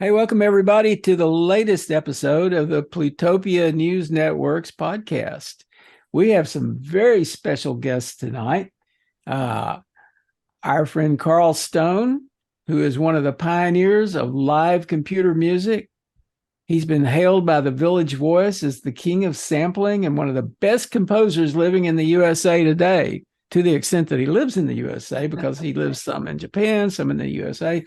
Hey, welcome everybody to the latest episode of the Plutopia News Network's podcast. We have some very special guests tonight. Uh, our friend Carl Stone, who is one of the pioneers of live computer music. He's been hailed by the Village Voice as the king of sampling and one of the best composers living in the USA today, to the extent that he lives in the USA, because he lives some in Japan, some in the USA.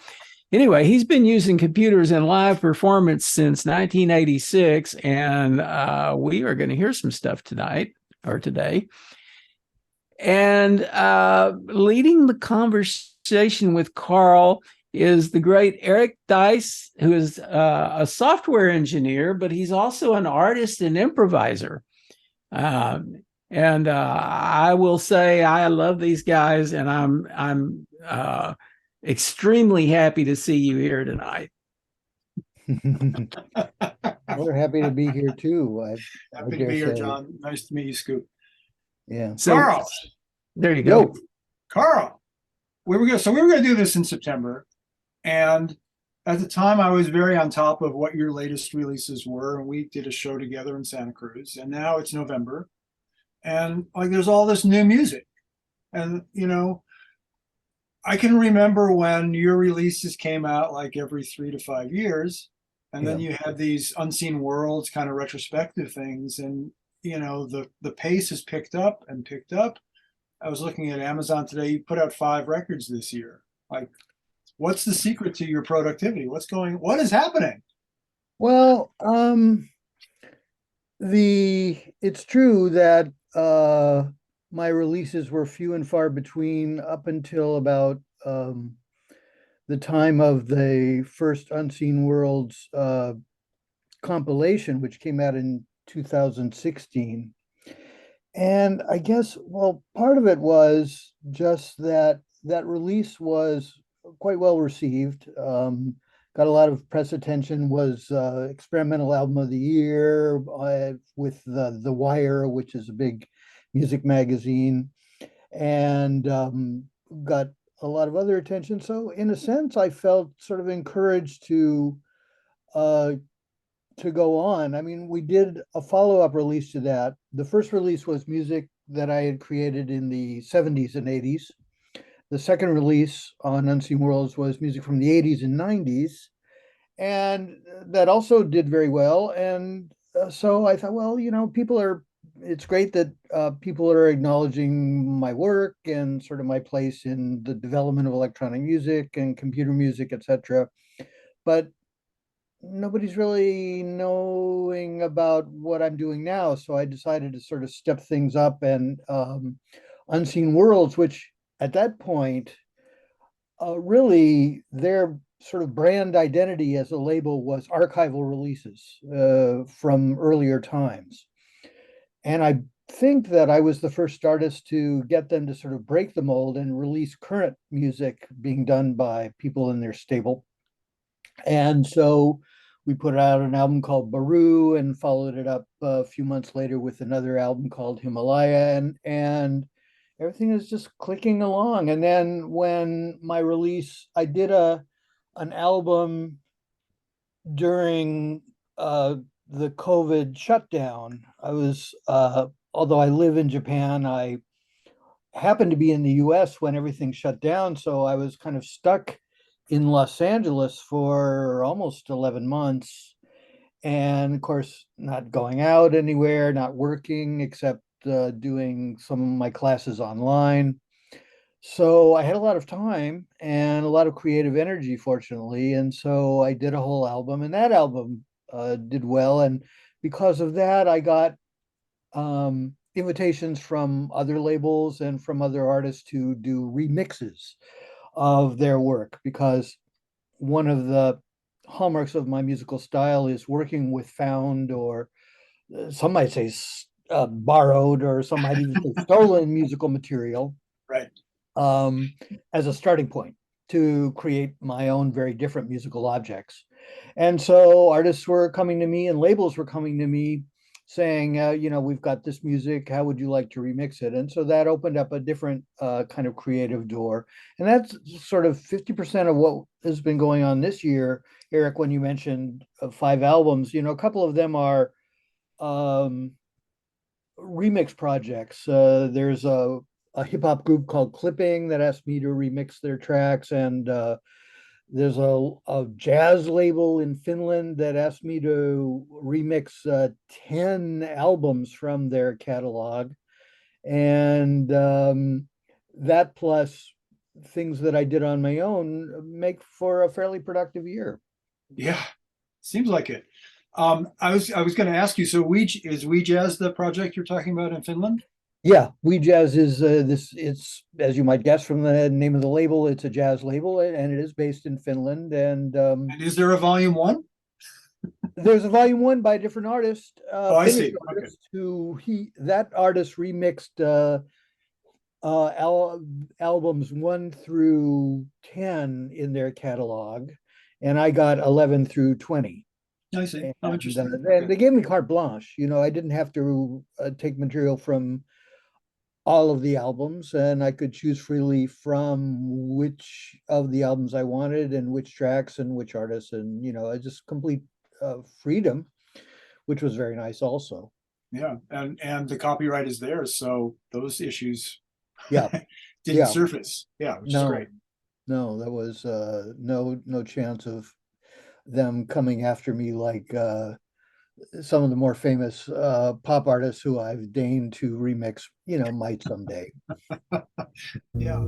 Anyway, he's been using computers in live performance since 1986, and we are going to hear some stuff tonight or today. And leading the conversation with Carl is the great Eric Theise, who is a software engineer, but he's also an artist and improviser. And I will say I love these guys, and I'm extremely happy to see you here tonight. We're happy to be here too. Happy to be here, John. Nice to meet you, Scoop. Yeah. So, Carl, there you go. Carl, we were gonna do this in September, and at the time I was very on top of what your latest releases were, and we did a show together in Santa Cruz. And now it's November, and like there's all this new music, and I can remember when your releases came out like every 3 to 5 years, and then you had these Unseen Worlds kind of retrospective things, and the pace has picked up and picked up. I was looking at Amazon today. You put out 5 records this year. Like, what's the secret to your productivity? What is happening? Well, it's true that my releases were few and far between up until about the time of the first Unseen Worlds compilation, which came out in 2016. And I guess, well, part of it was just that release was quite well received. Got a lot of press attention, was experimental album of the year with the Wire, which is a big music magazine, and got a lot of other attention. So in a sense, I felt sort of encouraged to go on. I mean, we did a follow-up release to that. The first release was music that I had created in the 70s and 80s. The second release on Unseen Worlds was music from the 80s and 90s. And that also did very well. And so I thought, well, it's great that people are acknowledging my work and sort of my place in the development of electronic music and computer music, etc. But nobody's really knowing about what I'm doing now. So I decided to sort of step things up, and Unseen Worlds, which at that point, really their sort of brand identity as a label was archival releases from earlier times. And I think that I was the first artist to get them to sort of break the mold and release current music being done by people in their stable. And so we put out an album called Baru and followed it up a few months later with another album called Himalaya, and everything is just clicking along. And then when my release, I did an album during the COVID shutdown. I was, although I live in Japan, I happened to be in the US when everything shut down. So I was kind of stuck in Los Angeles for almost 11 months. And of course, not going out anywhere, not working, except doing some of my classes online. So I had a lot of time and a lot of creative energy, fortunately. And so I did a whole album, and that album did well. And because of that, I got invitations from other labels and from other artists to do remixes of their work, because one of the hallmarks of my musical style is working with found, or some might say borrowed, or some might even say stolen musical material, Right. As a starting point to create my own very different musical objects. And so artists were coming to me and labels were coming to me saying, we've got this music, how would you like to remix it? And so that opened up a different kind of creative door. And that's sort of 50% of what has been going on this year. Eric, when you mentioned 5 albums, a couple of them are um, remix projects. There's a hip hop group called Clipping that asked me to remix their tracks, and there's a jazz label in Finland that asked me to remix 10 albums from their catalog. And that plus things that I did on my own make for a fairly productive year. Yeah, seems like it. I was going to ask you. So, is We Jazz the project you're talking about in Finland? Yeah, We Jazz is it's, as you might guess from the name of the label, it's a jazz label, and it is based in Finland. And And is there a volume one? there's a volume one by a different artist, Oh, I Finnish see. Okay. artist, that artist remixed albums 1 through 10 in their catalog, and I got 11 through 20. I see. Oh, And interesting. they Okay. gave me carte blanche. I didn't have to take material from all of the albums, and I could choose freely from which of the albums I wanted and which tracks and which artists, and I just complete freedom, which was very nice also. Yeah, and the copyright is theirs, so those issues Yeah, didn't yeah. surface. Yeah, which is No, great. no, there was no chance of them coming after me like some of the more famous pop artists who I've deigned to remix, might someday. Yeah.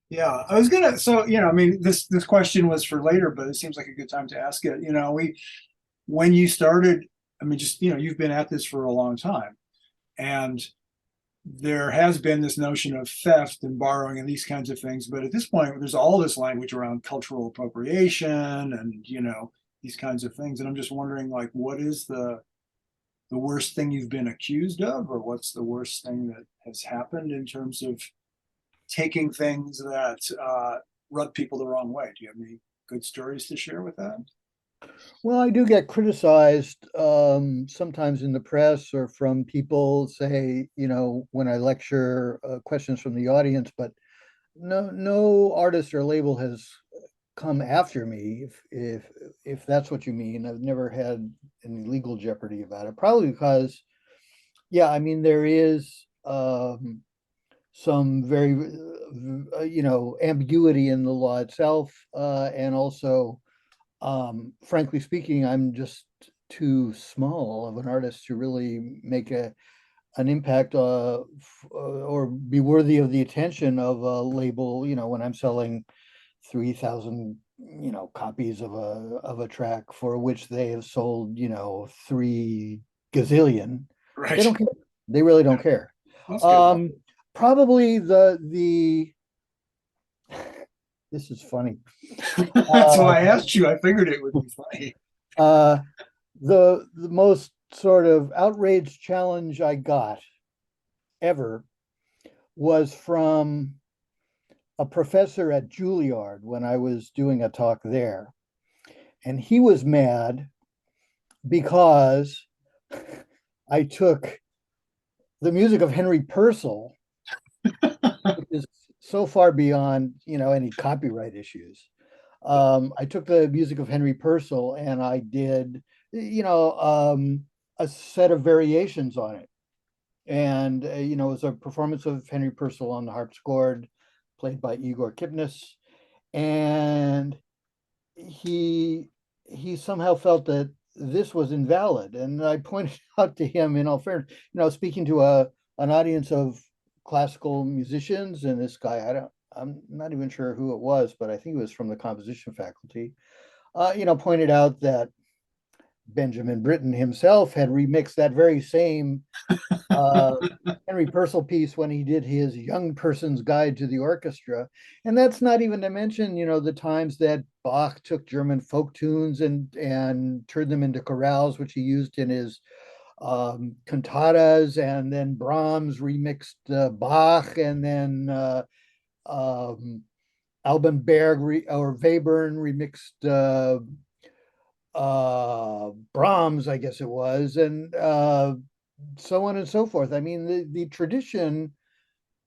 Yeah, I was gonna. So I mean, this question was for later, but it seems like a good time to ask it. When you started, I mean, just you've been at this for a long time, and there has been this notion of theft and borrowing and these kinds of things. But at this point, there's all this language around cultural appropriation and these kinds of things. And I'm just wondering, like, what is the worst thing you've been accused of, or what's the worst thing that has happened in terms of taking things that rub people the wrong way? Do you have any good stories to share with that? Well, I do get criticized sometimes in the press or from people say, when I lecture, questions from the audience, but no artist or label has come after me, if that's what you mean. I've never had any legal jeopardy about it, probably because, yeah, I mean, there is some very ambiguity in the law itself, and also Frankly speaking, I'm just too small of an artist to really make an impact or be worthy of the attention of a label, when I'm selling 3,000, copies of a track for which they have sold, 3 gazillion. They Right. don't care. They really don't care. That's good. Probably the this is funny. That's why I asked you. I figured it would be funny. The most sort of outraged challenge I got ever was from a professor at Juilliard when I was doing a talk there. And he was mad because I took the music of Henry Purcell, which is so far beyond, any copyright issues. I took the music of Henry Purcell and I did, a set of variations on it. And, it was a performance of Henry Purcell on the harpsichord, played by Igor Kipnis. And he somehow felt that this was invalid. And I pointed out to him, in all fairness, speaking to an audience of classical musicians, and this guy, I'm not even sure who it was, but I think it was from the composition faculty, pointed out that Benjamin Britten himself had remixed that very same Henry Purcell piece when he did his Young Person's Guide to the Orchestra. And that's not even to mention, the times that Bach took German folk tunes and turned them into chorales, which he used in his cantatas, and then Brahms remixed Bach, and then Alban Berg or Webern remixed Brahms, I guess it was, and so on and so forth. I mean, the tradition,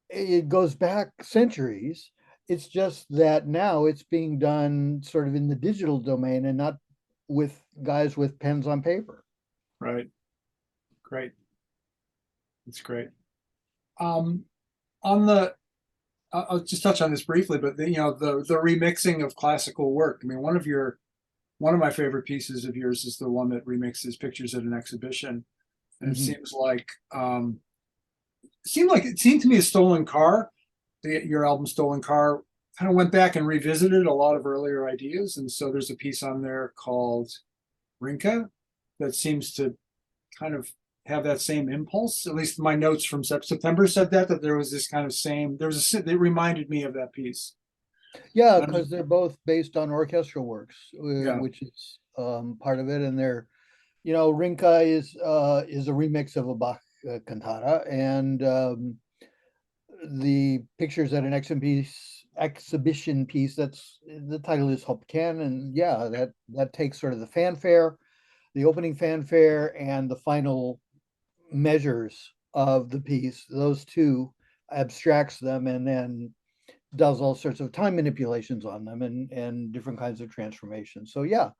it goes back centuries. It's just that now it's being done sort of in the digital domain and not with guys with pens on paper. Right. Great. That's great. On the, I'll just touch on this briefly, but the remixing of classical work. I mean, one of my favorite pieces of yours is the one that remixes Pictures at an Exhibition. And it seems like it seemed to me a Stolen Car, your album Stolen Car, kind of went back and revisited a lot of earlier ideas. And so there's a piece on there called Rinka that seems to kind of have that same impulse. At least my notes from September said that there was this kind of it reminded me of that piece. Yeah, because they're both based on orchestral works, Yeah. which is part of it. And they're, Rinka is a remix of a Bach cantata, and the Pictures at an Exhibition piece, that's the title is Hopken, and yeah, that takes sort of the fanfare, the opening fanfare, and the final measures of the piece, those two, abstracts them, and then does all sorts of time manipulations on them and different kinds of transformations. So yeah.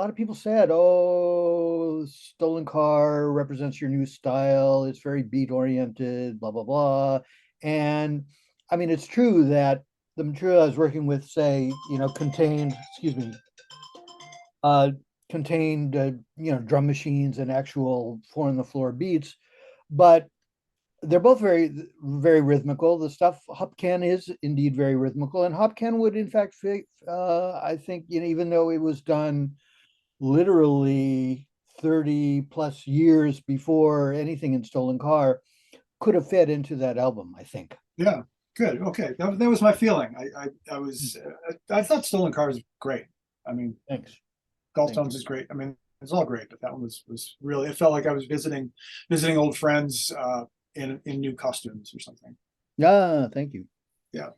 lot of people said, "Oh, Stolen Car represents your new style. It's very beat oriented, blah blah blah." And I mean, it's true that the material I was working with, say, contained, excuse me, uh, contained, drum machines and actual four on the floor beats, but they're both very, very rhythmical. The stuff Hopcan is indeed very rhythmical, and Hopcan would, in fact, fit, I think, even though it was done literally 30 plus years before anything in Stolen Car, could have fit into that album, I think. Yeah, good. Okay, that was my feeling. I thought Stolen Car was great. I mean, Thanks. Gallstones is great. I mean, it's all great, but that one was really. It felt like I was visiting old friends in new costumes or something. Yeah, thank you. Yeah.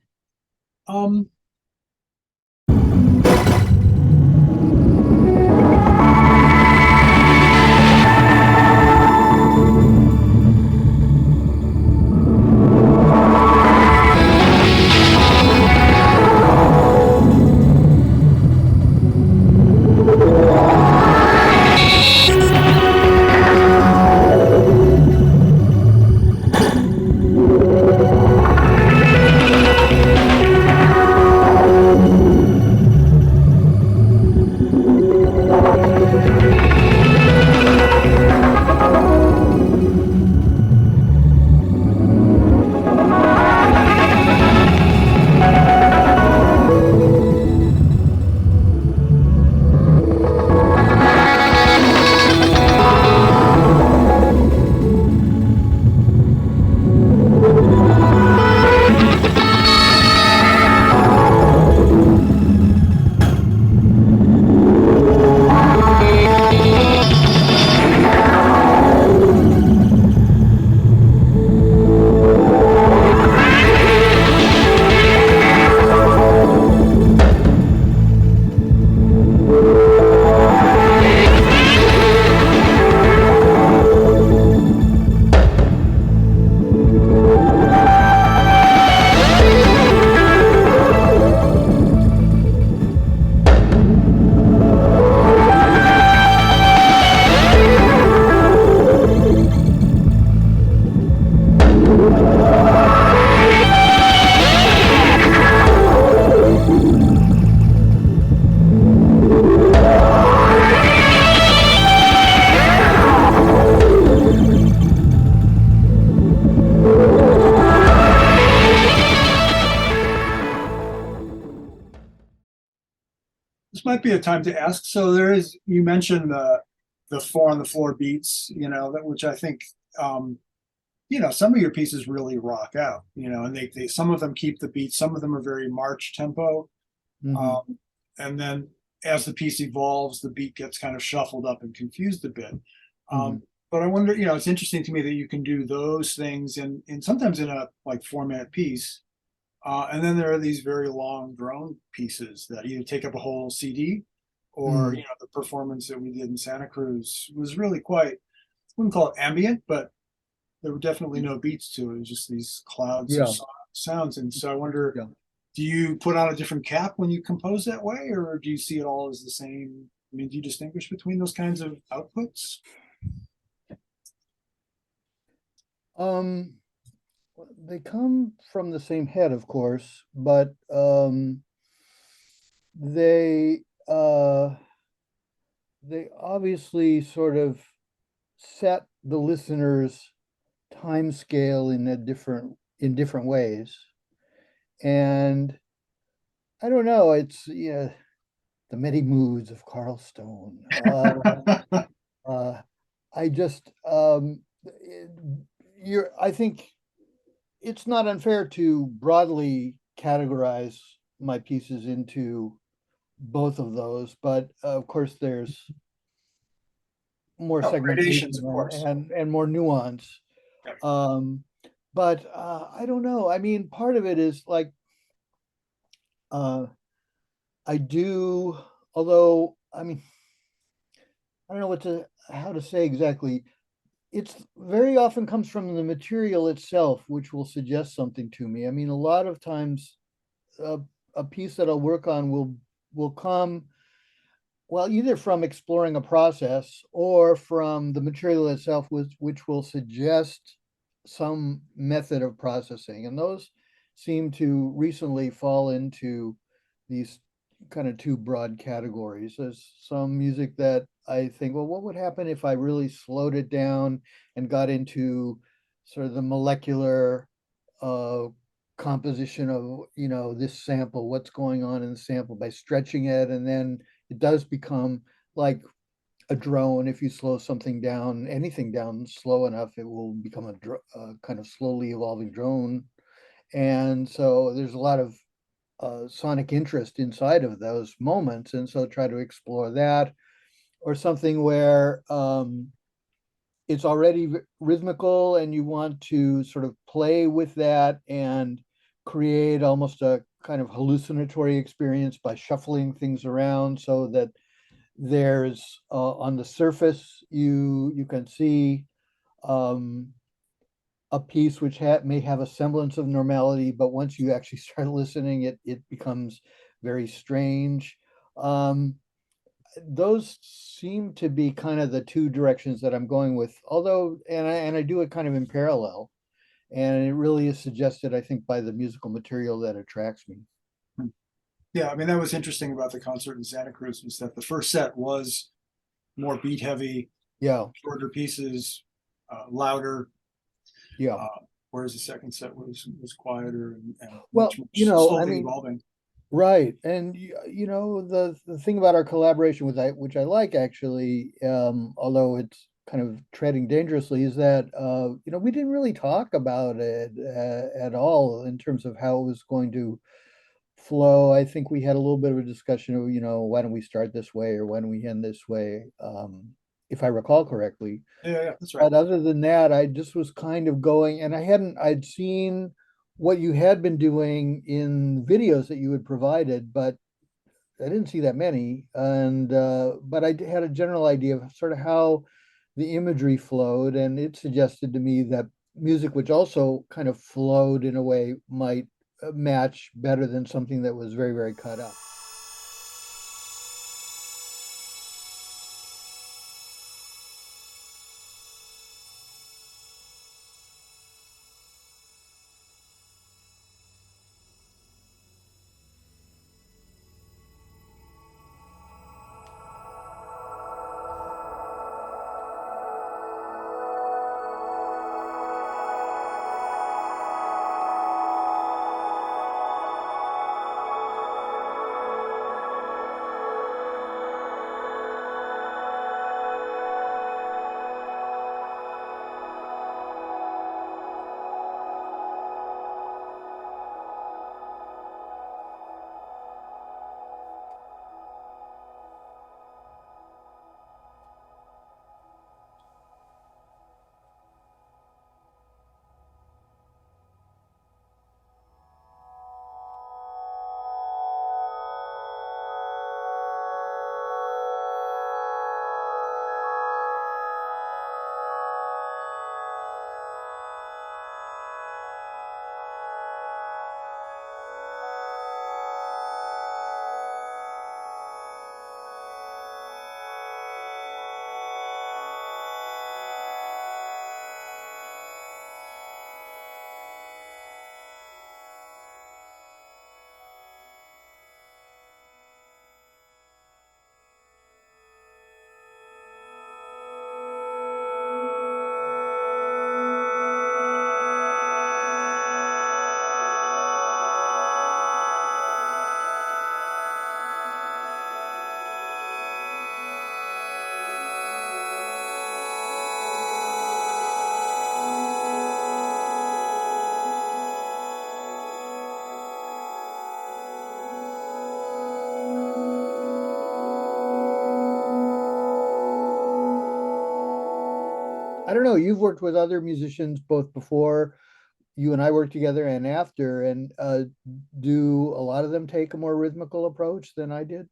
This might be a time to ask. So you mentioned the four on the floor beats, which I think, some of your pieces really rock out, and they some of them keep the beat, some of them are very march tempo. Mhm. And then as the piece evolves, the beat gets kind of shuffled up and confused a bit. But I wonder, it's interesting to me that you can do those things and sometimes in a like 4-minute piece. And then there are these very long drone pieces that either take up a whole CD or, the performance that we did in Santa Cruz was really quite, I wouldn't call it ambient, but there were definitely no beats to it. It was just these clouds Yeah. of sounds. And so I wonder, Yeah. do you put on a different cap when you compose that way, or do you see it all as the same? I mean, do you distinguish between those kinds of outputs? They come from the same head, of course, but they they obviously sort of set the listener's time scale in different ways. And I don't know, it's the many moods of Carl Stone. I just I think it's not unfair to broadly categorize my pieces into both of those, but of course there's more segmentation Gradations, of course. and more nuance. But I don't know. I mean, part of it is like I do, although I mean, I don't know how to say exactly. It's very often comes from the material itself, which will suggest something to me. I mean, a lot of times a piece that I'll work on will come Well, either from exploring a process or from the material itself, which will suggest some method of processing. And those seem to recently fall into these kind of two broad categories. There's some music that I think, well, what would happen if I really slowed it down and got into sort of the molecular uh, composition of, this sample, what's going on in the sample by stretching it, and then it does become like a drone. If you slow something down, anything down slow enough, it will become a kind of slowly evolving drone. And so there's a lot of sonic interest inside of those moments. And so try to explore that, or something where it's already rhythmical and you want to sort of play with that and create almost a kind of hallucinatory experience by shuffling things around, so that there's on the surface you can see um, a piece which may have a semblance of normality, but once you actually start listening, it becomes very strange. Um, those seem to be kind of the two directions that I'm going with. Although, and I do it kind of in parallel, and it really is suggested, I think, by the musical material that attracts me. Yeah, I mean, that was interesting about the concert in Santa Cruz, was that the first set was more beat heavy, Yeah, shorter pieces, louder, yeah. whereas the second set was quieter and Well, much more I slowly mean, evolving. right. And the thing about our collaboration with which I like actually, although it's kind of treading dangerously, is that we didn't really talk about it at all in terms of how it was going to flow. I think we had a little bit of a discussion of, why don't we start this way or why don't we end this way, if I recall correctly. Yeah, that's right. But other than that, I just was kind of going, and I'd seen what you had been doing in videos that you had provided, but I didn't see that many. And but I had a general idea of sort of how the imagery flowed, and it suggested to me that music, which also kind of flowed in a way, might match better than something that was very, very cut up. I don't know. You've worked with other musicians both before you and I worked together and after, and do a lot of them take a more rhythmical approach than I did?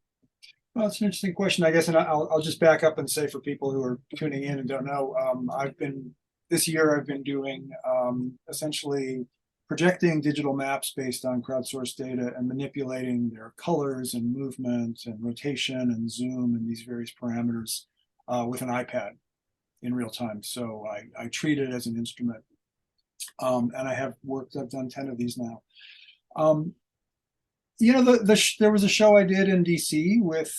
Well, it's an interesting question, I guess, and I'll just back up and say for people who are tuning in and don't know, this year I've been doing essentially projecting digital maps based on crowdsourced data and manipulating their colors and movement and rotation and zoom and these various parameters with an iPad in real time. So I treat it as an instrument. And I've done 10 of these now. There was a show I did in DC with.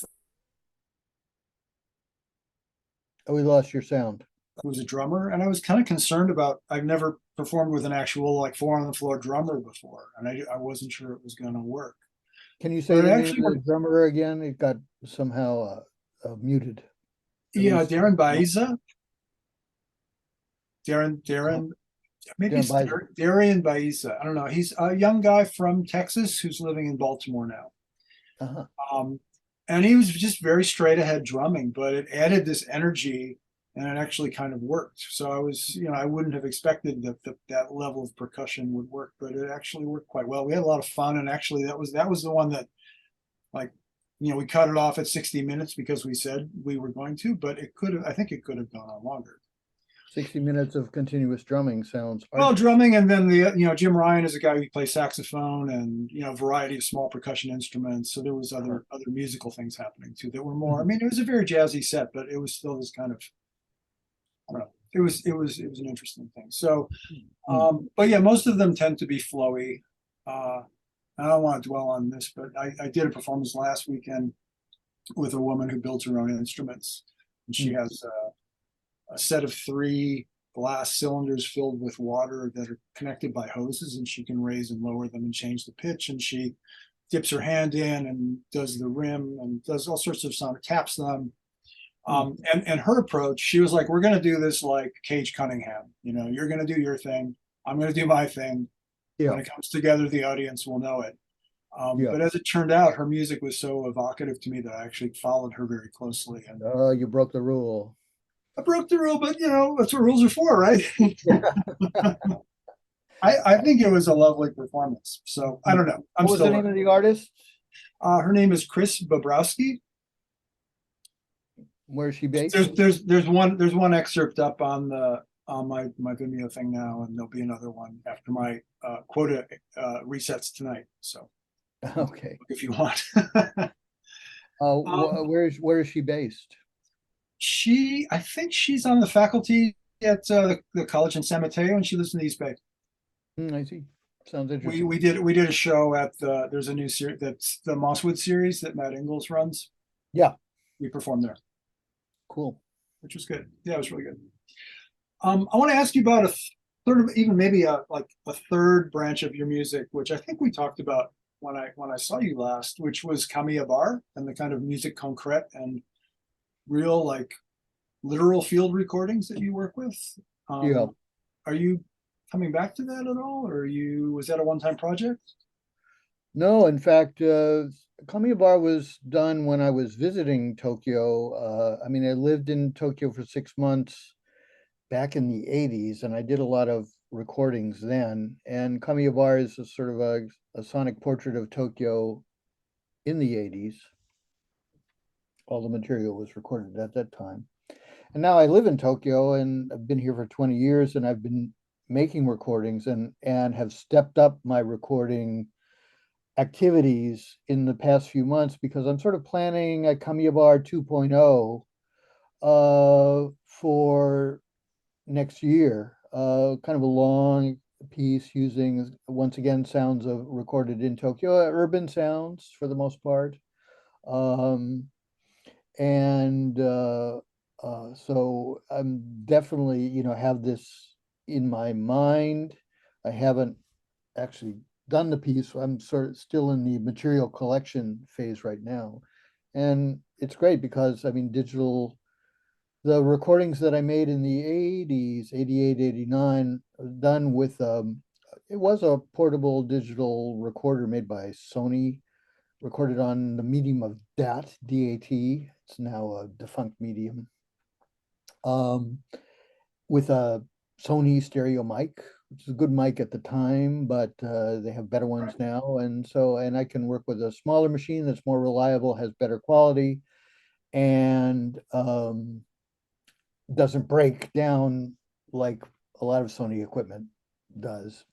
Oh, we lost your sound. Who was a drummer, and I was kind of concerned about, I've never performed with an actual like 4-on-the-floor drummer before, and I wasn't sure it was going to work. Can you say the name of the drummer again? It got somehow muted. Yeah, Darren Baiza. Darren, maybe it's Darren Baiza. I don't know. He's a young guy from Texas who's living in Baltimore now. And he was just very straight ahead drumming, but it added this energy, and it actually kind of worked. So I wouldn't have expected that level of percussion would work, but it actually worked quite well. We had a lot of fun, and actually that was the one that, like, we cut it off at 60 minutes because we said we were going to, but I think it could have gone on longer. 60 minutes of continuous drumming sounds hard. Well, drumming, and then Jim Ryan is a guy who plays saxophone and a variety of small percussion instruments. So there was other musical things happening too that were more. I mean, it was a very jazzy set, but it was still this kind of, I don't know. It was an interesting thing. So, but yeah, most of them tend to be flowy. I don't want to dwell on this, but I did a performance last weekend with a woman who builds her own instruments, and she has a set of 3 glass cylinders filled with water that are connected by hoses, and she can raise and lower them and change the pitch. And she dips her hand in and does the rim and does all sorts of sound, taps them. And her approach, she was like, we're going to do this like Cage Cunningham. You're going to do your thing. I'm going to do my thing. Yeah. When it comes together, the audience will know it. But as it turned out, her music was so evocative to me that I actually followed her very closely. And you broke the rule. I broke the rule, but that's what rules are for, right? I think it was a lovely performance. So I don't know. What was the name of the artist? Her name is Chris Bobrowski. Where is she based? There's one excerpt up on my Vimeo thing now, and there'll be another one after my quota resets tonight. So okay, if you want. Where is she based? I think she's on the faculty at the college in San Mateo, and she lives in the East Bay. I see. Sounds interesting. We did a show at there's a new series, that's the Mosswood series that Matt Ingalls runs. Yeah, we performed there. Cool. Which was good. Yeah, it was really good. I want to ask you about a third, even maybe a third branch of your music, which I think we talked about when I saw you last, which was Kamiya Bar and the kind of music concrete and real, like, literal field recordings that you work with. Yeah. Are you coming back to that at all, or was that a one-time project? No, in fact, Kamiya Bar was done when I was visiting Tokyo. I mean, I lived in Tokyo for 6 months back in the 80s, and I did a lot of recordings then. And Kamiya Bar is a sort of a sonic portrait of Tokyo in the 80s. All the material was recorded at that time. And now I live in Tokyo, and I've been here for 20 years, and I've been making recordings and have stepped up my recording activities in the past few months, because I'm sort of planning a Kamiya Bar 2.0 for next year, kind of a long piece using, once again, sounds recorded in Tokyo, urban sounds for the most part. So I'm definitely, have this in my mind. I haven't actually done the piece. I'm sort of still in the material collection phase right now. And it's great because, I mean, the recordings that I made in the 80s, 88, 89, done with, it was a portable digital recorder made by Sony, recorded on the medium of DAT, D-A-T. It's now a defunct medium. With a Sony stereo mic, which is a good mic at the time, but they have better ones now. And I can work with a smaller machine that's more reliable, has better quality, and doesn't break down like a lot of Sony equipment does.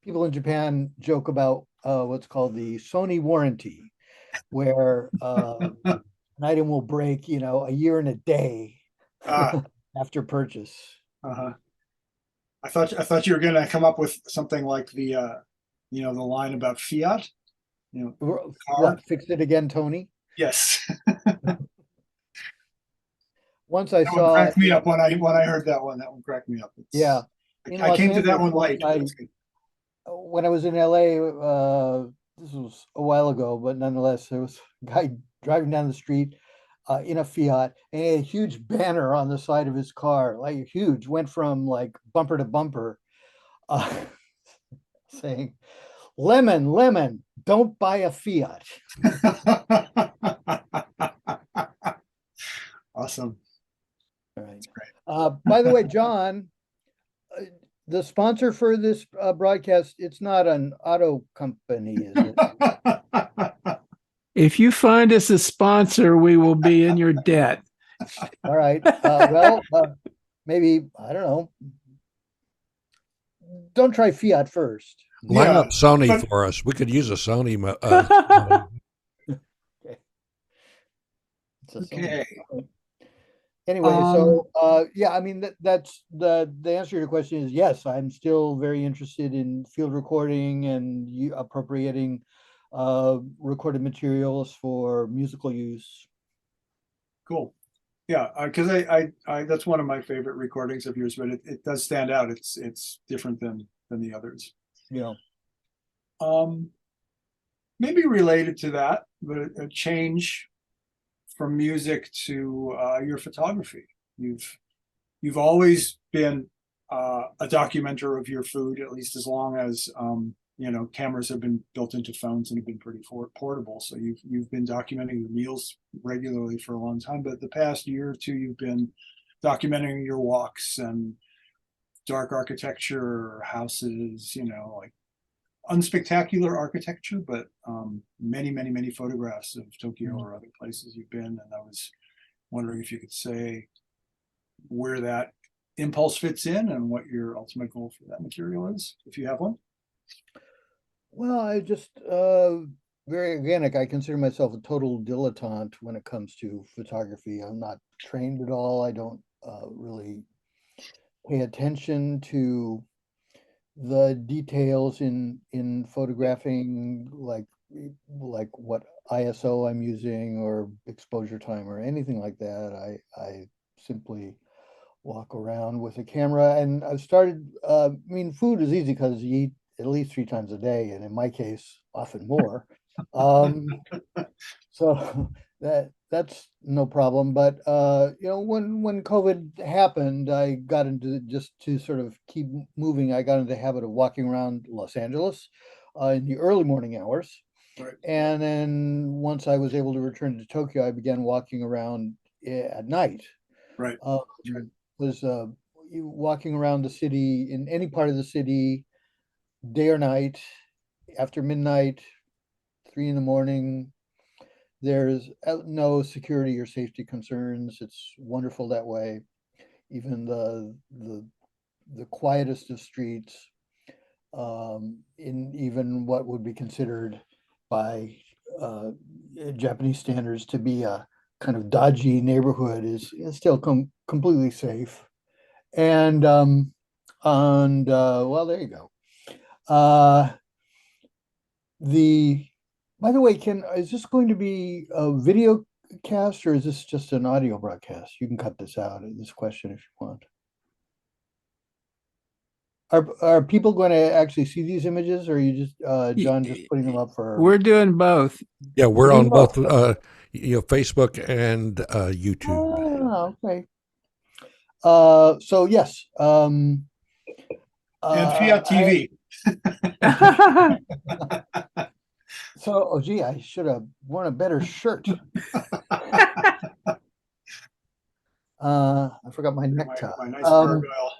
People in Japan joke about what's called the Sony warranty, where an item will break, a year and a day Ah, after purchase. uh-huh. I thought you were gonna come up with something like the the line about Fiat. Car. What, fix it again, Tony? Yes. Once I That one saw, cracked me up when I heard that one. That one cracked me up. yeah, in I Los came to that Angeles, one late. when I was in LA, this was a while ago, but nonetheless, there was a guy driving down the street in a Fiat, and he had a huge banner on the side of his car, like huge, went from like bumper to bumper, uh, saying, "Lemon, lemon, don't buy a Fiat." Awesome. All right. Great. By the way, John, the sponsor for this broadcast, it's not an auto company, is it? If you find us a sponsor, we will be in your debt. All right. Well, maybe, I don't know. Don't try Fiat first. Line Yeah, up Sony but- for us. We could use a Sony. It's a Sony. Okay. Anyway, so yeah, I mean that's the answer to your question is yes, I'm still very interested in field recording and appropriating recorded materials for musical use. Cool. Yeah, because I that's one of my favorite recordings of yours, but it does stand out. It's different than the others. Yeah. Maybe related to that, but a change from music to your photography. You've always been a documenter of your food, at least as long as cameras have been built into phones and have been pretty portable. So you've been documenting your meals regularly for a long time. But the past year or two, you've been documenting your walks and dark architecture, houses, like unspectacular architecture, but many photographs of Tokyo or other places you've been. And I was wondering if you could say where that impulse fits in and what your ultimate goal for that material is, if you have one. Well, I just very organic. I consider myself a total dilettante when it comes to photography. I'm not trained at all. I don't really pay attention to the details in photographing, like what ISO I'm using or exposure time or anything like that. I simply walk around with a camera, and I've started. I mean, food is easy because you eat at least 3 times a day, and in my case, often more. Um, so that's no problem. But when COVID happened, I got into, just to sort of keep moving, I got into the habit of walking around Los Angeles in the early morning hours. Right. And then once I was able to return to Tokyo, I began walking around at night. Right. Right. Was walking around the city, in any part of the city, day or night, after midnight, 3 in the morning. There's no security or safety concerns. It's wonderful that way. Even the quietest of streets, in even what would be considered by Japanese standards to be a kind of dodgy neighborhood, is still completely safe. And well, there you go. The By the way, is this going to be a video cast, or is this just an audio broadcast? You can cut this out in this question if you want. Are people going to actually see these images, or are you just John just putting them up for? We're doing both. Yeah, we're on both Facebook and YouTube. Oh, okay. So yes. And Fiat TV. Oh gee, I should have worn a better shirt. I forgot my necktie. My nice gargoyle.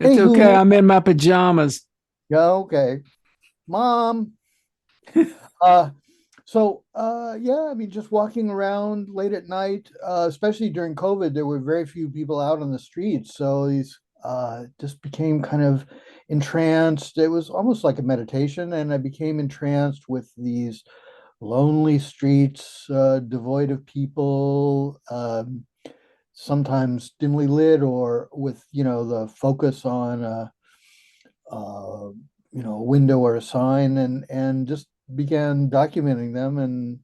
It's okay. I'm in my pajamas. Yeah, okay. Mom. Yeah, I mean, just walking around late at night, especially during COVID, there were very few people out on the streets. So these just became kind of entranced. It was almost like a meditation, and I became entranced with these lonely streets, devoid of people, sometimes dimly lit, or with, the focus on a window or a sign, and just began documenting them. And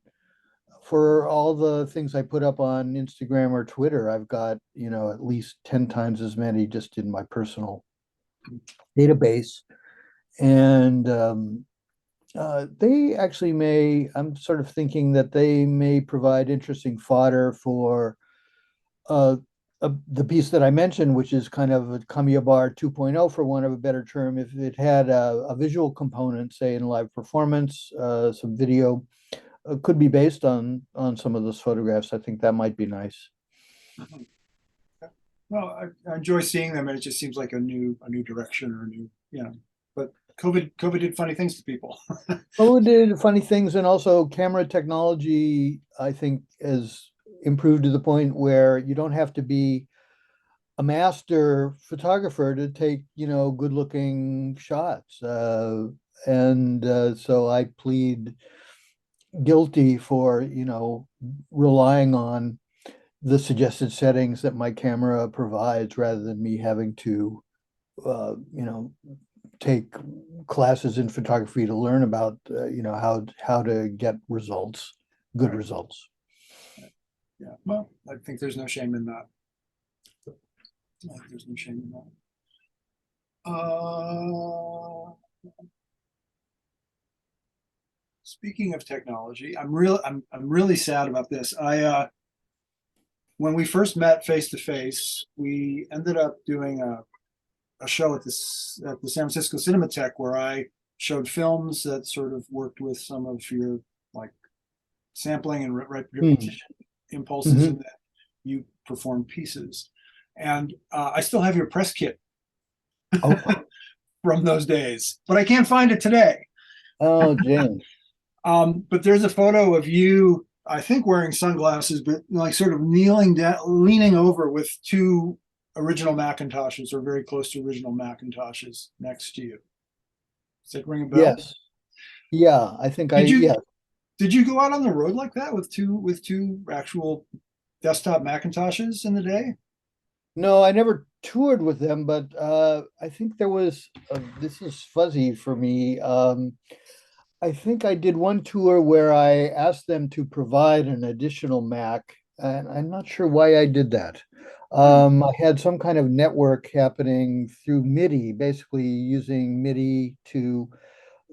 for all the things I put up on Instagram or Twitter, I've got, at least 10 times as many just in my personal database. And they actually I'm sort of thinking that they may provide interesting fodder for the piece that I mentioned, which is kind of a Kamiya 2.0, for want of a better term. If it had a visual component, say in live performance, some video, could be based on some of those photographs. I think that might be nice. Well, I enjoy seeing them, and it just seems like a new direction, or a new, But COVID did funny things to people. COVID did funny things, and also camera technology, I think, has improved to the point where you don't have to be a master photographer to take, good looking shots. So I plead guilty for, relying on the suggested settings that my camera provides, rather than me having to, take classes in photography to learn about, how to get good Right. results. Yeah, well, I think there's no shame in that. There's no shame in that. Speaking of technology, I'm really sad about this. When we first met face to face, we ended up doing a show at the San Francisco Cinematheque, where I showed films that sort of worked with some of your, like, sampling and repetition impulses, and then you perform pieces. And I still have your press kit from those days, but I can't find it today. Oh, James. But there's a photo of you, I think wearing sunglasses, but like sort of kneeling down, leaning over with two original Macintoshes, or very close to original Macintoshes, next to you. Does that ring a bell? Yes. Yeah, I think yeah. Did you go out on the road like that with two actual desktop Macintoshes in the day? No, I never toured with them, but I think there was, this is fuzzy for me. I think I did one tour where I asked them to provide an additional Mac, and I'm not sure why I did that. I had some kind of network happening through MIDI, basically using MIDI to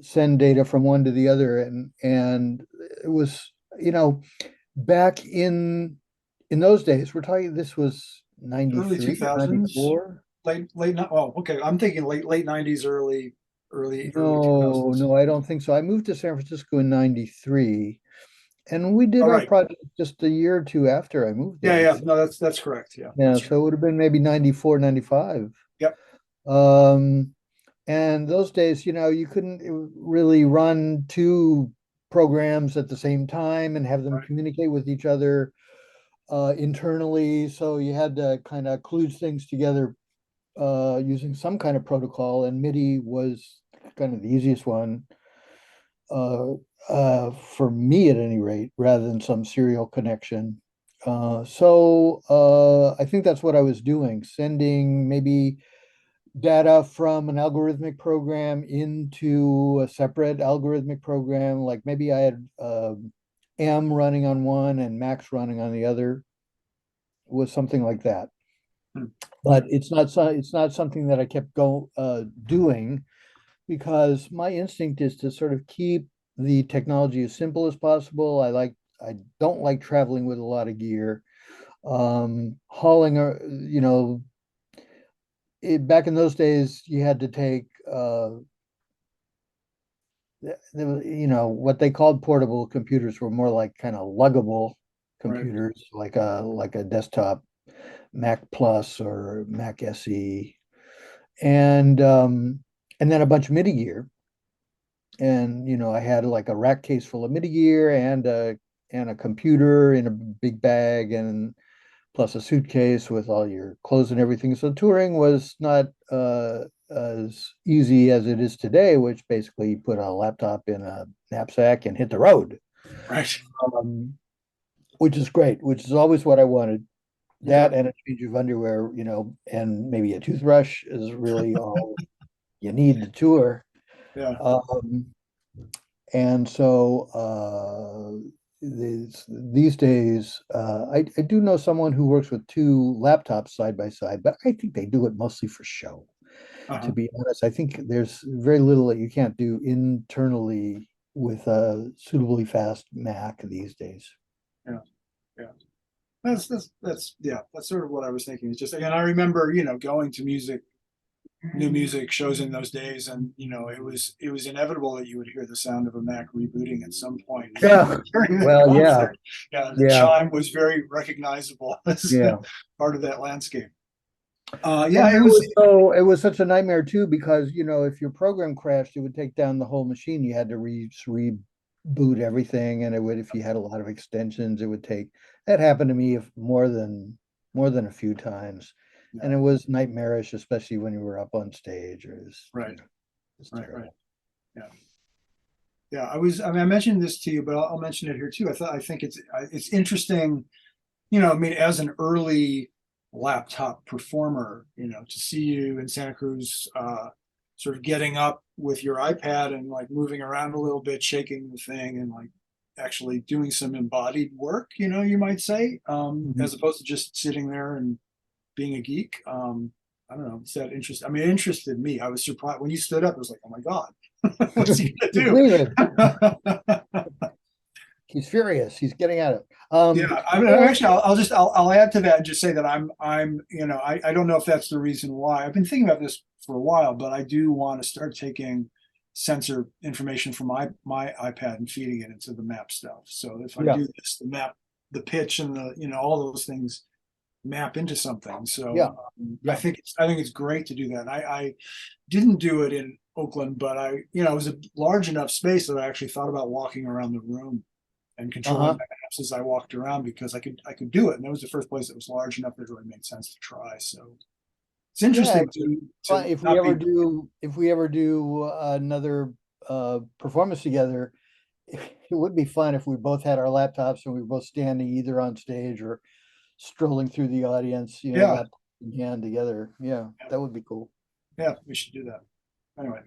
send data from one to the other, and it was, back in those days, we're talking, this was Early 93, 2000s, 94. oh, okay. I'm thinking late 90s, early No, 2000s. no, I don't think so. I moved to San Francisco in 93, and we did All our right. project just a year or two after I moved Yeah, there. yeah. No, that's correct. Yeah. Yeah, That's so right. it would have been maybe 94, 95. Yep. Um, and those days, you couldn't really run two programs at the same time and have them Right. communicate with each other internally. So you had to kind of kludge things together using some kind of protocol, and MIDI was kind of the easiest one uh, for me at any rate, rather than some serial connection. So I think that's what I was doing, sending maybe data from an algorithmic program into a separate algorithmic program. Like maybe I had M running on one and Max running on the other, was something like that. Hmm. But it's not something that I kept doing, because my instinct is to sort of keep the technology as simple as possible. I don't like traveling with a lot of gear. Hauling, back in those days, you had to take, what they called portable computers were more like kind of luggable Right. computers, like a desktop Mac Plus or Mac SE, and then a bunch of MIDI gear. And I had like a rack case full of MIDI gear and a computer in a big bag, and plus a suitcase with all your clothes and everything. So touring was not as easy as it is today, which basically you put a laptop in a knapsack and hit the road, Right. um, which is great, which is always what I wanted. That Okay. and a change of underwear, and maybe a toothbrush is really all you need to tour. Yeah. Um, and so these days, I do know someone who works with two laptops side by side, but I think they do it mostly for show. To Uh-huh. be honest, I think there's very little that you can't do internally with a suitably fast Mac these days. Yeah. Yeah. That's sort of what I was thinking. It's just, again, I remember, going to new music shows in those days, and it was inevitable that you would hear the sound of a Mac rebooting at some point Yeah. during the Well, yeah, concert. Yeah, the yeah, chime was very recognizable as yeah. part of that landscape. And Yeah, it was. it was such a nightmare too, because if your program crashed, it would take down the whole machine. You had to reboot everything, and if you had a lot of extensions, it would take. That happened to me more than a few times, and Yeah, it was nightmarish, especially when you were up on stage. Or it was, right, it's right, right. terrible. Yeah, yeah. I mentioned this to you, but I'll mention it here too. I think it's interesting. I mean, as an early laptop performer, to see you in Santa Cruz, sort of getting up with your iPad and like moving around a little bit, shaking the thing, and like actually doing some embodied work, you might say, Mhm. as opposed to just sitting there and being a geek. I don't know. It's that interest. I mean, it interested me. I was surprised when you stood up. I was like, oh my God, what's he He's gonna leaving. do? He's furious. He's getting at it. Yeah, I mean, Well, actually, I'll add to that and just say that I don't know if that's the reason why. I've been thinking about this for a while, but I do want to start taking sensor information from my iPad and feeding it into the map stuff. So if I yeah, do this, the map, the pitch, and all those things map into something. yeah, So I yeah. think it's great to do that. I didn't do it in Oakland, but it was a large enough space that I actually thought about walking around the room and controlling Uh-huh. my maps as I walked around, because I could do it, and that was the first place that was large enough that it really made sense to try. So it's Yeah, interesting to if we not ever be. do another performance together, it would be fun if we both had our laptops and we were both standing either on stage or strolling through the audience, Yeah, laptop in hand together. Yeah, that would be cool. Yeah, we should do that. Anyway,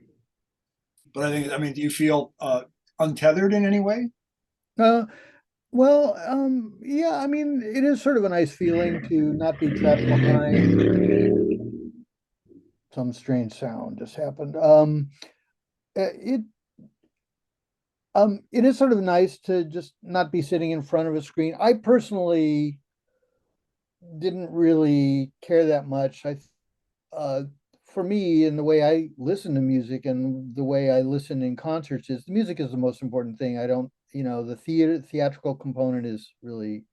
but I mean, do you feel untethered in any way? Uh, well, yeah, I mean, it is sort of a nice feeling to not be trapped behind some strange sound just happened. It it is sort of nice to just not be sitting in front of a screen. I personally didn't really care that much. Uh, for me, in the way I listen to music and the way I listen in concerts, is the music is the most important thing. I don't, the theatrical component is really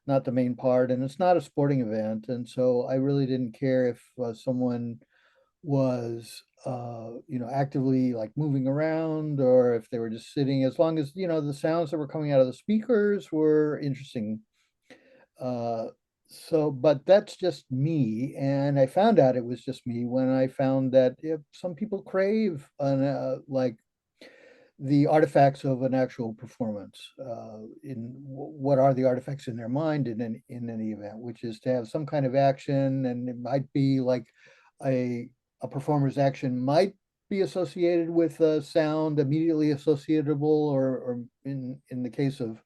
not the main part, and it's not a sporting event, and so I really didn't care if someone was actively like moving around or if they were just sitting, as long as the sounds that were coming out of the speakers were interesting. uh but that's just me, and I found out it was just me when I found that if some people crave like the artifacts of an actual performance. What are the artifacts in their mind in any event, which is to have some kind of action, and it might be like a performer's action might be associated with a sound immediately associatable, or in the case of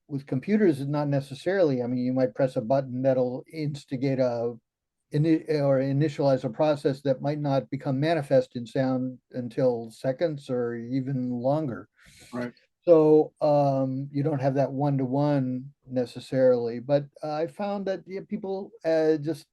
with computers, it's not necessarily. I mean, you might press a button that'll instigate or initialize a process that might not become manifest in sound until seconds or even longer. Right. So you don't have that one-to-one necessarily, but I found that people just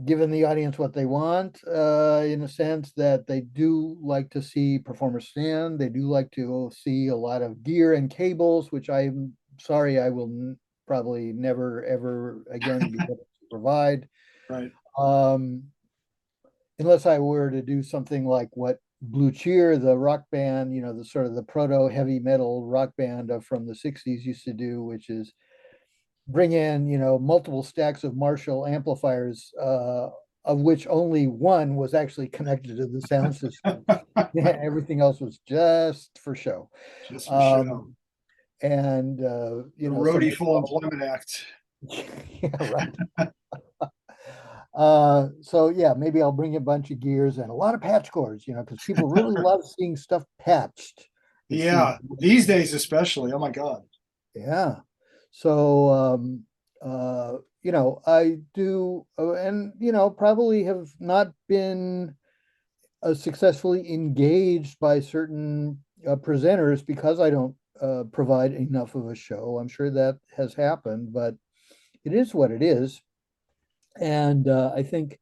giving the audience what they want, in a sense that they do like to see performers stand. They do like to see a lot of gear and cables, which I'm sorry, I will probably never, ever again be able to provide. Right. Um, unless I were to do something like what Blue Cheer, the rock band, the sort of the proto heavy metal rock band from the 60s used to do, which is bring in, multiple stacks of Marshall amplifiers, of which only one was actually connected to the sound system. Yeah, everything else was just for show. Just for show. And The roadie full employment act. Yeah, right. So yeah, maybe I'll bring a bunch of gears and a lot of patch cords, because people really love seeing stuff patched. Yeah, these days especially. Oh my God. Yeah. So I do, and probably have not been successfully engaged by certain presenters because I don't provide enough of a show. I'm sure that has happened, but it is what it is. And I think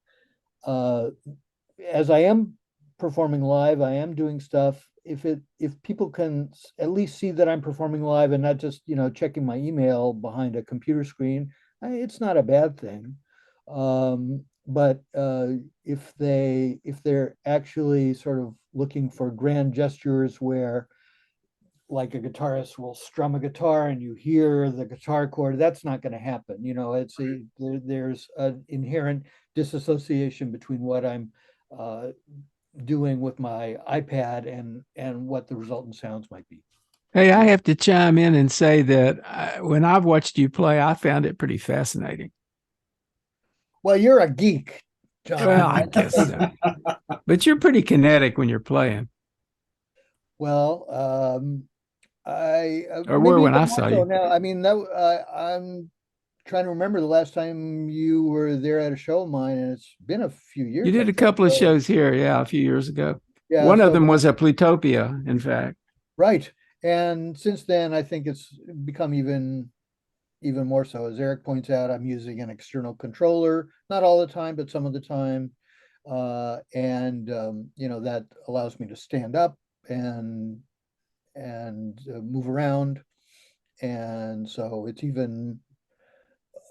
as I am performing live, I am doing stuff. If people can at least see that I'm performing live and not just checking my email behind a computer screen, it's not a bad thing. But if they're actually sort of looking for grand gestures where like a guitarist will strum a guitar and you hear the guitar chord, that's not going to happen. There's an inherent disassociation between what I'm doing with my iPad and what the resultant sounds might be. Hey, I have to chime in and say that when I've watched you play, I found it pretty fascinating. Well, you're a geek, John. Well, I guess so. But you're pretty kinetic when you're playing. Well, Or were when I saw you. now. I mean, I'm trying to remember the last time you were there at a show of mine, and it's been a few years. You did a couple of shows here, yeah, a few years ago. Yeah, one of them was at Plutopia, in fact. Right. And since then, I think it's become even more so. As Eric points out, I'm using an external controller, not all the time, but some of the time. And that allows me to stand up and move around. And so it's even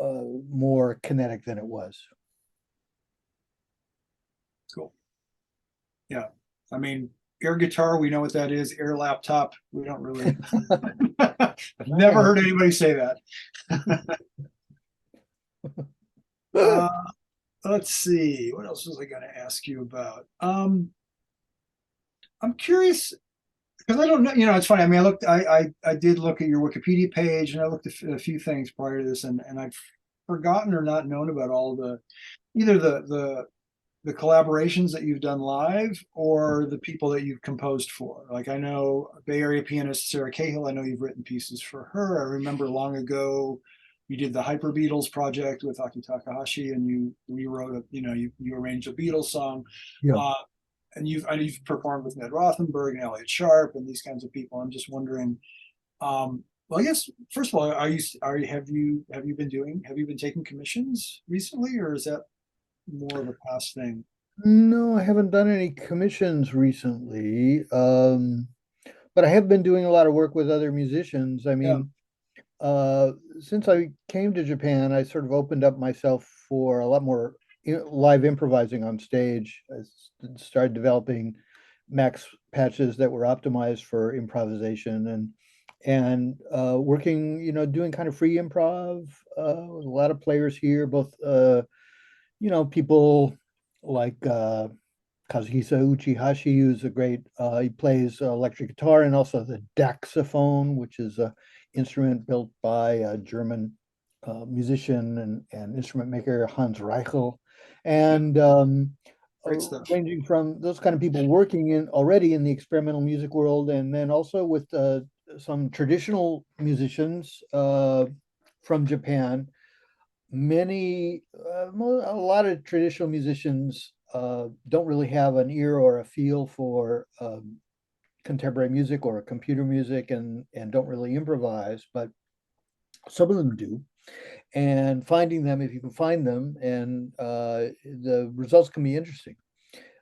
more kinetic than it was. Cool. Yeah. I mean, air guitar, we know what that is. Air laptop, we don't really. I've never heard anybody say that. Let's see. What else was I going to ask you about? I'm curious because I don't know. It's funny. I mean, I did look at your Wikipedia page, and I looked at a few things prior to this, and forgotten or not known about all the either the collaborations that you've done live or the people that you've composed for. Like I know Bay Area pianist Sarah Cahill, I know you've written pieces for her. I remember long ago you did the Hyper Beatles project with Aki Takahashi and you rewrote you arranged a Beatles song. Yeah. And you've performed with Ned Rothenberg and Elliott Sharp and these kinds of people. I'm just wondering, well, I guess first of all, have you been taking commissions recently, or is that more of a past thing? No, I haven't done any commissions recently. But I have been doing a lot of work with other musicians. I mean, since I came to Japan, I sort of opened up myself for a lot more live improvising on stage. I started developing max patches that were optimized for improvisation and working, doing kind of free improv with a lot of players here, both people like Kazuhisa Uchihashi, who's a great, he plays electric guitar and also the daxophone, which is an instrument built by a German musician and instrument maker, Hans Reichel. And Great stuff. ranging from those kind of people working already in the experimental music world, and then also with some traditional musicians from Japan. A lot of traditional musicians don't really have an ear or a feel for contemporary music or computer music and don't really improvise, but some of them do. And finding them, if you can find them, and the results can be interesting.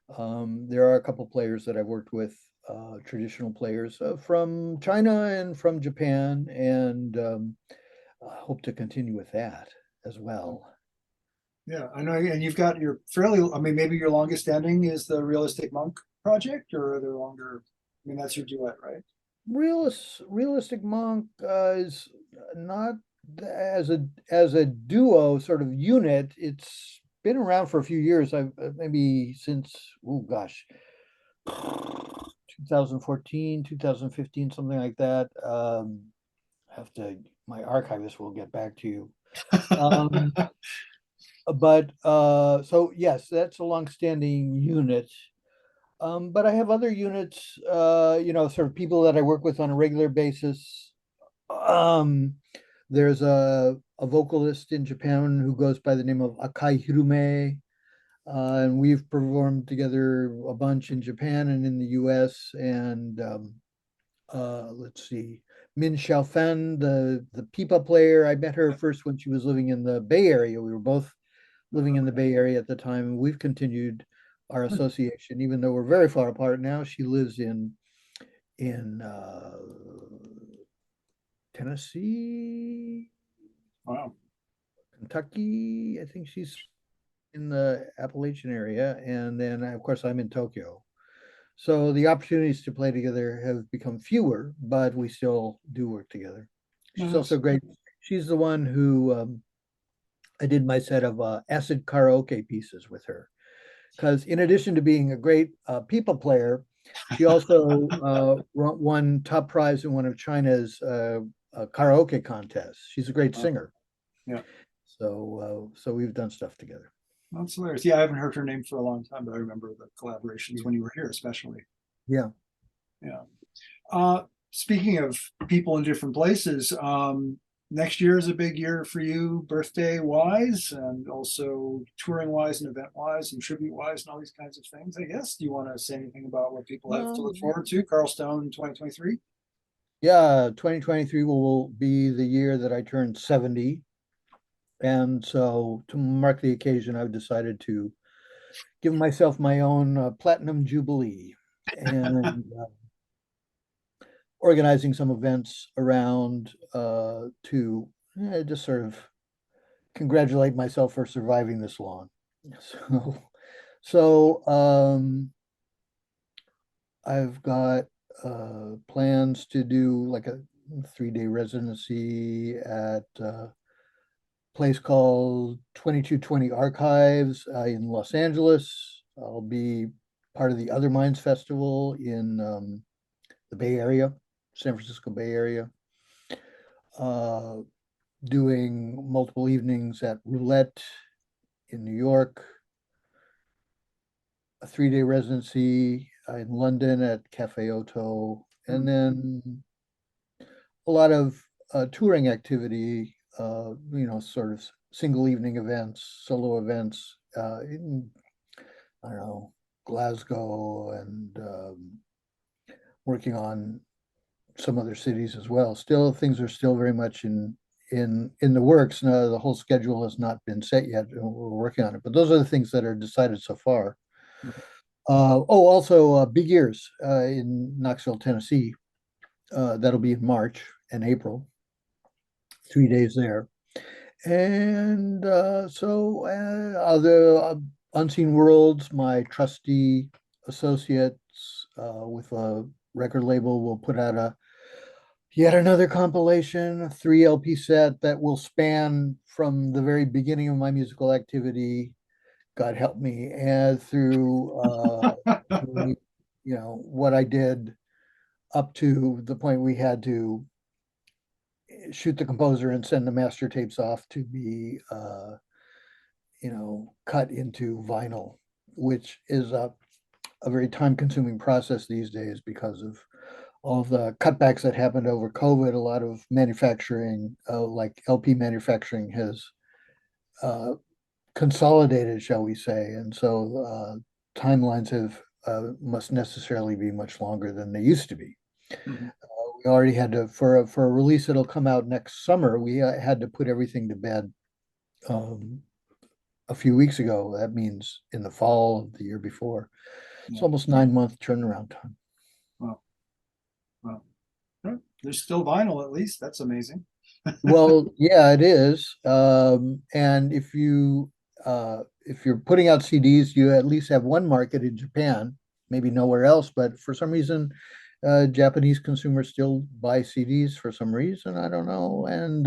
There are a couple players that I've worked with, traditional players from China and from Japan, and I hope to continue with that as well. Yeah, I know, and you've got your maybe your longest standing is the Realistic Monk project, or are there longer? I mean, that's your duet, right? Realistic Monk is not as a duo sort of unit. It's been around for a few years. I've maybe since 2014, 2015, something like that. My archivist will get back to you. But so yes, that's a long-standing unit. But I have other units, sort of people that I work with on a regular basis. There's a vocalist in Japan who goes by the name of Akai Hirume, and we've performed together a bunch in Japan and in the US. And let's see, Min Xiaofen, the pipa player, I met her first when she was living in the Bay Area. We were both living in the Bay Area at the time, and we've continued our association, even though we're very far apart now. She lives in Tennessee, Wow. Kentucky. I think she's in the Appalachian area, and then of course I'm in Tokyo. So the opportunities to play together have become fewer, but we still do work together. She's also great. She's the one who I did my set of acid karaoke pieces with her. Because in addition to being a great pipa player, she also won top prize in one of China's karaoke contests. She's a great singer. Yeah. So we've done stuff together. That's hilarious. Yeah, I haven't heard her name for a long time, but I remember the collaborations when you were here, especially. Yeah. Yeah. Speaking of people in different places, next year is a big year for you, birthday wise, and also touring wise and event wise and tribute wise and all these kinds of things, I guess. Do you want to say anything about what people have to look forward to? Carl Stone 2023? Yeah, 2023 will be the year that I turned 70. And so to mark the occasion, I've decided to give myself my own platinum jubilee and organizing some events around to just sort of congratulate myself for surviving this long. So I've got plans to do like a 3-day residency at place called 2220 Archives in Los Angeles. I'll be part of the Other Minds Festival in the Bay Area, San Francisco Bay Area. doing multiple evenings at Roulette in New York, a 3-day residency in London at Cafe Otto, and then a lot of touring activity, sort of single evening events, solo events in, I don't know, Glasgow, and working on some other cities as well. Still, things are still very much in the works. No, the whole schedule has not been set yet. We're working on it, but those are the things that are decided so far. Also Big Ears in Knoxville, Tennessee. That'll be in March and April. 3 days there. And other Unseen Worlds, my trusty associates with a record label, will put out yet another compilation, a 3 LP set that will span from the very beginning of my musical activity, God help me, and through what I did up to the point we had to shoot the composer and send the master tapes off to be cut into vinyl, which is a very time-consuming process these days because of all of the cutbacks that happened over COVID. A lot of manufacturing, like LP manufacturing, has consolidated, shall we say, and so timelines must necessarily be much longer than they used to be. Mhm. We already had to, for a release that'll come out next summer, we had to put everything to bed a few weeks ago. That means in the fall of the year before. It's almost 9-month turnaround time. Wow. There's still vinyl, at least. That's amazing. Well, yeah, it is. And if you're putting out CDs, you at least have one market in Japan, maybe nowhere else. But for some reason, Japanese consumers still buy CDs for some reason. I don't know. And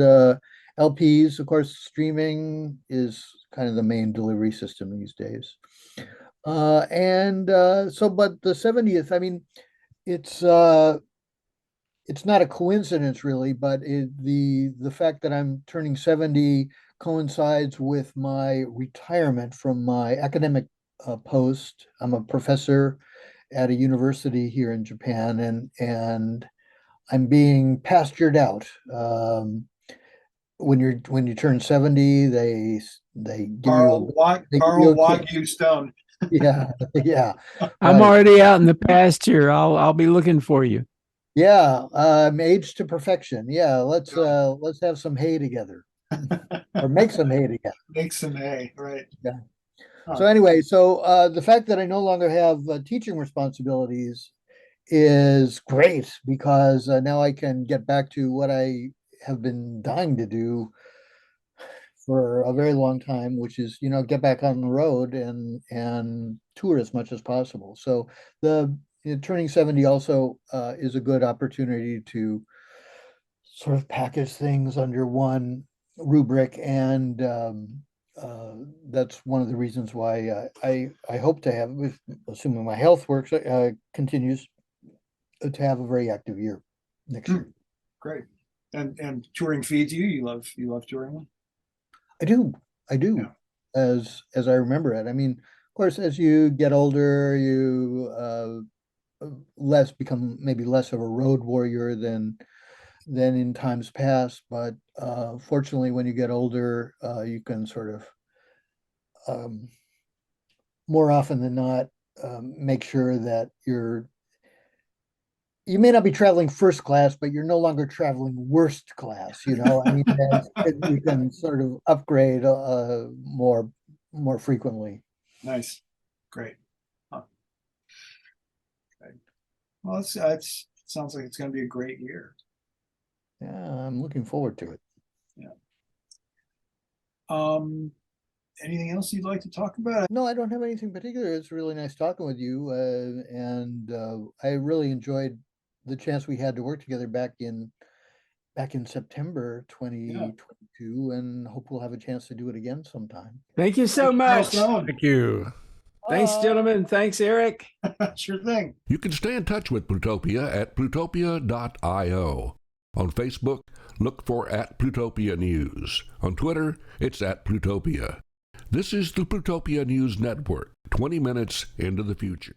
LPs, of course, streaming is kind of the main delivery system these days. But the 70th, I mean, it's not a coincidence really, but the fact that I'm turning 70 coincides with my retirement from my academic post. I'm a professor at a university here in Japan, and I'm being pastured out. When you turn 70, they give Carl you Wagyu Stone. yeah. I'm Right. already out in the pasture. I'll be looking for you. Yeah, aged to perfection. Yeah, let's have some hay together, or make some hay together. Make some hay, right? Yeah. Huh. So anyway, the fact that I no longer have teaching responsibilities is great, because now I can get back to what I have been dying to do for a very long time, which is, get back on the road and tour as much as possible. So turning 70 also is a good opportunity to sort of package things under one rubric, and that's one of the reasons why I hope to have, assuming my health works, continues, to have a very active year next year. Great. And touring feeds you. You love touring. I do. Yeah. As I remember it. I mean, of course, as you get older, you become maybe less of a road warrior than in times past. But fortunately, when you get older, you can sort of more often than not make sure that you may not be traveling first class, but you're no longer traveling worst class. I mean, you can sort of upgrade more frequently. Nice. Great. Huh. Okay. Well, it sounds like it's going to be a great year. Yeah, I'm looking forward to it. Yeah. Anything else you'd like to talk about? No, I don't have anything particular. It's really nice talking with you, and I really enjoyed the chance we had to work together back in September 2022, and hope we'll have a chance to do it again sometime. Thank you so much. Thank you. Thanks, gentlemen. Thanks, Eric. Sure thing. You can stay in touch with Plutopia at plutopia.io. On Facebook, look for @Plutopia News. On Twitter, it's @Plutopia. This is the Plutopia News Network, 20 minutes into the future.